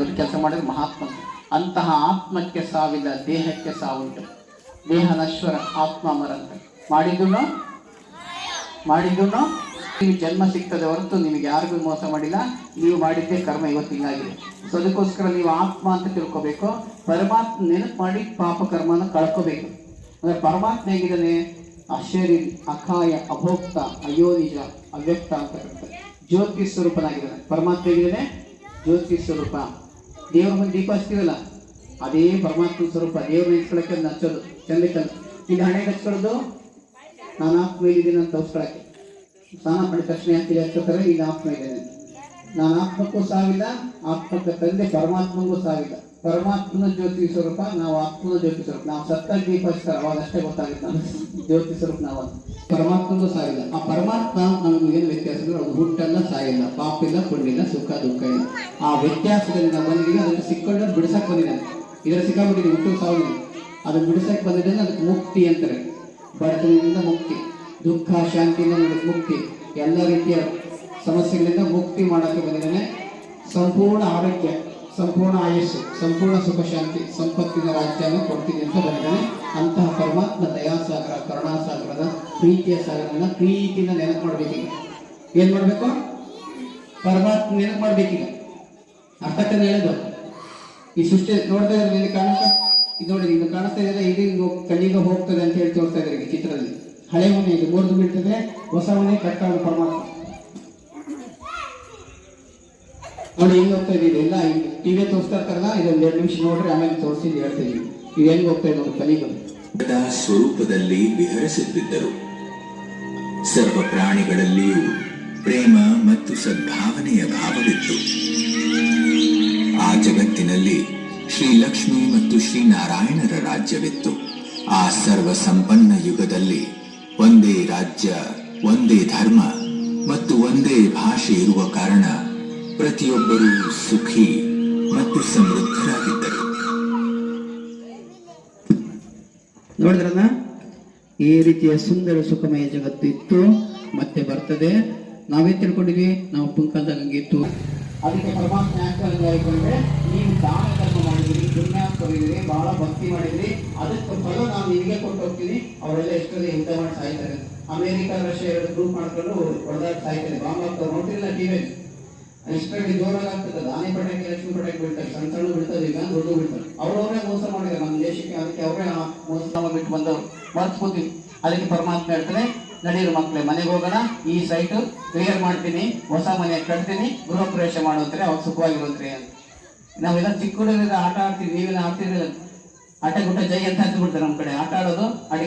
ದೊಡ್ಡ ಕೆಲಸ ಮಾಡಿದ್ರೆ ಮಹಾತ್ಮ. ಅಂತಹ ಆತ್ಮಕ್ಕೆ ಸಾವಿಲ್ಲ, ದೇಹಕ್ಕೆ ಸಾವುಂಟು. ದೇಹ ನಶ್ವರ, ಆತ್ಮ ಅಮರ ಅಂತ. ಮಾಡಿದ್ದು ನೀವು ಜನ್ಮ ಸಿಗ್ತದೆ ಹೊರತು ನಿಮಗೆ ಯಾರಿಗೂ ಮೋಸ ಮಾಡಿಲ್ಲ. ನೀವು ಮಾಡಿದ್ದೇ ಕರ್ಮ ಇವತ್ತು ಹಿಂಗಾಗಿದೆ. ಸೊ ಅದಕ್ಕೋಸ್ಕರ ನೀವು ಆತ್ಮ ಅಂತ ತಿಳ್ಕೋಬೇಕು. ಪರಮಾತ್ಮ ನೆನಪು ಮಾಡಿ ಪಾಪ ಕರ್ಮನ ಕಳ್ಕೋಬೇಕು. ಅಂದ್ರೆ ಪರಮಾತ್ಮ ಹೇಗಿದ್ದಾನೆ? ಅಶರೀರಿ, ಅಖಾಯ, ಅಭೋಕ್ತ, ಅಯೋನಿಜ, ಅವ್ಯಕ್ತ ಅಂತ ಕರೀತಾರೆ. ಜ್ಯೋತಿ ಸ್ವರೂಪನಾಗಿದ್ದಾನೆ ಪರಮಾತ್ಮ. ಹೇಗಿದ್ದಾನೆ? ಜ್ಯೋತಿ ಸ್ವರೂಪ. ದೇವ್ರ ಮುಂದೆ ದೀಪ ಹಚ್ತೀವಲ್ಲ, ಅದೇ ಪರಮಾತ್ಮ ಸ್ವರೂಪ. ದೇವ್ರನ್ನ ಇಟ್ಕೊಳ್ಳೋಕೆ ಅದನ್ನ ಹಚ್ಚೋದು ಚಂದಕ್ಕೆ. ಇಲ್ಲಿ ಹಣೆಗೆ ಹಚ್ಕೊಳ್ಳೋದು ನಾನು ಆತ್ಮ ಇದ್ದೀನಿ ಅಂತ ತೋರಿಸ್ಕೊಳಕ್ಕೆ. ಸ್ನಾನ ಮಾಡಿದ ತಕ್ಷಣ ಯಾಕೆ ಹಚ್ಕೋತಾರೆ? ಈಗ ಆತ್ಮ ಇದ್ದೇನೆ. ನಾನು ಆತ್ಮಕ್ಕೂ ಸಾವಿಲ್ಲ, ಆತ್ಮಕ್ಕೆ ತಂದೆ ಪರಮಾತ್ಮಗೂ ಸಾವಿಲ್ಲ. ಪರಮಾತ್ಮನ ಜ್ಯೋತಿ ಸ್ವರೂಪ, ನಾವು ಆತ್ಮನ ಜ್ಯೋತಿ ಸ್ವರೂಪ. ನಾವು ಸತ್ತ ದೀಪ ಹಚ್ತಾರೆ, ಅವಾಗ ಅಷ್ಟೇ ಗೊತ್ತಾಗುತ್ತೆ ನಾನು ಜ್ಯೋತಿ ಸ್ವರೂಪ ನಾವು. ಪರಮಾತ್ಮಗೂ ಸಾವಿಲ್ಲ. ಆ ಪರಮಾತ್ಮ ನಮ್ಗೆ ಏನು ವ್ಯತ್ಯಾಸ ಅಂದ್ರೆ ಅದು ಹುಟ್ಟಲ್ಲ, ಸಾಯಿಲ್ಲ, ಪಾಪ ಇಲ್ಲ, ಪುಣ್ಯಿಲ್ಲ, ಸುಖ ದುಃಖ ಇಲ್ಲ. ಆ ವ್ಯತ್ಯಾಸದಲ್ಲಿ ನಾವು ಬಂದಿದ್ದೀವಿ. ಅದಕ್ಕೆ ಸಿಕ್ಕೊಂಡು ಬಿಡಿಸಕ್ಕೆ ಬಂದಿದ್ದಾನೆ. ಇದರ ಸಿಕ್ಕಾಬಿಟ್ಟಿದ್ದೀವಿ, ಹುಟ್ಟು ಸಾವಿಲ್ಲ. ಅದನ್ನು ಬಿಡಿಸಕ್ಕೆ ಬಂದಿದ್ದಾನೆ. ಅದಕ್ಕೆ ಮುಕ್ತಿ ಅಂತಾರೆ. ಬಡತನದಿಂದ ಮುಕ್ತಿ, ದುಃಖ ಶಾಂತಿಯಿಂದ ಮುಕ್ತಿ, ಎಲ್ಲ ರೀತಿಯ ಸಮಸ್ಯೆಗಳಿಂದ ಮುಕ್ತಿ ಮಾಡೋಕ್ಕೆ ಬಂದಿದ್ದಾನೆ. ಸಂಪೂರ್ಣ ಆರೋಗ್ಯ, ಸಂಪೂರ್ಣ ಆಯುಷ್ಯ, ಸಂಪೂರ್ಣ ಸುಖ ಶಾಂತಿ, ಸಂಪತ್ತಿನ ರಾಜ್ಯವನ್ನು ಕೊಡ್ತೀನಿ ಅಂತ ಬಂದಿದ್ದಾನೆ. ಅಂತಹ ಪರಮಾತ್ಮ ದಯಾಸಾಗರ, ಕರುಣಾಸಾಗರದ, ಪ್ರೀತಿಯ ಸಾಗರನ ಪ್ರೀತಿಯಿಂದ ನೆನಪು ಮಾಡ್ಬೇಕೀಗ. ಏನ್ ಮಾಡ್ಬೇಕು? ಪರಮಾತ್ಮ ನೆನಪು ಮಾಡ್ಬೇಕೀಗ. ಅರ್ಥಕ್ಕಂತ ಹೇಳೋದು ಈ ಸೃಷ್ಟಿ ನೋಡ್ತಾ ಇದ್ರೆ ಇಲ್ಲಿ ಕಾಣುತ್ತಾ ಇದು ನೋಡಿ, ಇದು ಕಾಣಿಸ್ತಾ ಇದೆ. ಇದು ಕಣ್ಣಿಗೆ ಹೋಗ್ತದೆ ಅಂತ ಹೇಳಿ ತೋರಿಸ್ತಾ ಇದ್ದಾರೆ ಈ ಚಿತ್ರದಲ್ಲಿ. ಹಳೆ ಮನೆ ಇದು ಮುರಿದು ಬೀಳ್ತದೆ, ಹೊಸ ಮನೆ ಕಟ್ಟಾಗ ಪರಮಾತ್ಮ ನೋಡಿ ಹೆಂಗ್ ಹೋಗ್ತಾ ಇದೆ. ಇದೆಲ್ಲ ಟಿವಿ ತೋರಿಸ್ತಾ ಇರ್ತಾರಲ್ಲ, ಇದೊಂದು 2 ನಿಮಿಷ ನೋಡ್ರಿ, ಆಮೇಲೆ ತೋರಿಸಿ ಹೇಳ್ತೀವಿ ಇದು ಹೆಂಗ್ ಹೋಗ್ತಾ ಇದೆ ನೋಡಿ. ಕಲಿಗಳು ಸ್ವರೂಪದಲ್ಲಿ ವಿಹರಿಸುತ್ತಿದ್ದರು. ಸರ್ವ ಪ್ರಾಣಿಗಳಲ್ಲಿಯೂ ಪ್ರೇಮ ಮತ್ತು ಸದ್ಭಾವನೆಯ ಭಾವವಿತ್ತು. ಆ ಜಗತ್ತಿನಲ್ಲಿ ಶ್ರೀ ಲಕ್ಷ್ಮಿ ಮತ್ತು ಶ್ರೀನಾರಾಯಣರ ರಾಜ್ಯವಿತ್ತು. ಆ ಸರ್ವ ಸಂಪನ್ನ ಯುಗದಲ್ಲಿ ಒಂದೇ ರಾಜ್ಯ, ಒಂದೇ ಧರ್ಮ ಮತ್ತು ಒಂದೇ ಭಾಷೆ ಇರುವ ಕಾರಣ ಪ್ರತಿಯೊಬ್ಬರೂ ಸುಖಿ ಮತ್ತು ಸಮೃದ್ಧರಾಗಿದ್ದರು. ನೋಡಿದ್ರಲ್ಲ, ಈ ರೀತಿಯ ಸುಂದರ ಸುಖಮಯ ಜಗತ್ತು ಇತ್ತು, ಮತ್ತೆ ಬರ್ತದೆ. ನಾವೇ ತಿಳ್ಕೊಂಡಿದ್ವಿ ನಾವು ಪುಂಕಲ್ದಾಗ ಇತ್ತು. ಅದಕ್ಕೆ ಪರಮಾತ್ಮ ಯಾಕೊಂಡ್ರೆ ನೀವು ದಾನ ಧರ್ಮ ಮಾಡಿದ್ರಿ, ಪುಣ್ಯಾತ್ಮರಿದ್ರಿ, ಬಹಳ ಭಕ್ತಿ ಮಾಡಿದ್ರಿ, ಅದಕ್ಕೆ ಫಲ ನಾನು ನಿಮಗೆ ಕೊಟ್ಟು ಹೋಗ್ತೀನಿ. ಅವರೆಲ್ಲ ಎಷ್ಟೊಂದು ಯುದ್ಧ ಮಾಡಿ ಸಾಯ್ತಾರೆ. ಅಮೆರಿಕ, ರಷ್ಯಾ 2 ಗ್ರೂಪ್ ಮಾಡ್ಕೊಂಡು ಹೊಡೆದಾಟ ಸಾಯ್ತಾರೆ. ಬಾಂಬ್ ಆಗ್ತಾರೆ, ನೋಡ್ತಿಲ್ಲ ಟಿವಿಯಲ್ಲಿ. ಇಷ್ಟರಲ್ಲಿ ಜೋರಾಗಿ ಆಗ್ತದೆ. ಆನೆ ಪಟಾಕಿ, ಲಕ್ಷ್ಮಿ ಪಟಾಕಿ ಬೀಳ್ತಾರೆ, ಸಣ್ಣ ಸಣ್ಣ ಬೀಳ್ತದೆ, ಈಗ ದೊಡ್ಡ ಬೀಳ್ತಾರೆ. ಅವ್ರವರೇ ಮೋಸ ಮಾಡಿದ್ದಾರೆ ನಮ್ಮ ದೇಶಕ್ಕೆ. ಅದಕ್ಕೆ ಅವರೇ ಮೋಸ ಬಿಟ್ಟು ಬಂದವರು ಮರ್ತ್ಕೋತೀವಿ. ಅದಕ್ಕೆ ಪರಮಾತ್ಮ ಹೇಳ್ತಾರೆ, ನಡೀರು ಮಕ್ಕಳೇ ಮನೆಗೆ ಹೋಗೋಣ, ಈ ಸೈಟ್ ಕ್ಲಿಯರ್ ಮಾಡ್ತೀನಿ, ಹೊಸ ಮನೆ ಕಟ್ತೀನಿ, ಗೃಹ ಪ್ರವೇಶ ಮಾಡುವಂತಾರೆ, ಅವಾಗ ಸುಖವಾಗಿರುವಂತ್ರಿ ಅಂತ. ನಾವೆಲ್ಲ ಚಿಕ್ಕ ಹುಡುಗರಿಂದ ಆಟ ಆಡ್ತೀವಿ, ನೀವೆಲ್ಲ ಆಡ್ತಿರಲಿಲ್ಲ. ಆಟ ಗುಟ್ಟ ಜೈ ಅಂತ ಹತ್ಬಿಡ್ತಾರೆ ನಮ್ಮ ಕಡೆ ಆಟ ಆಡೋದು.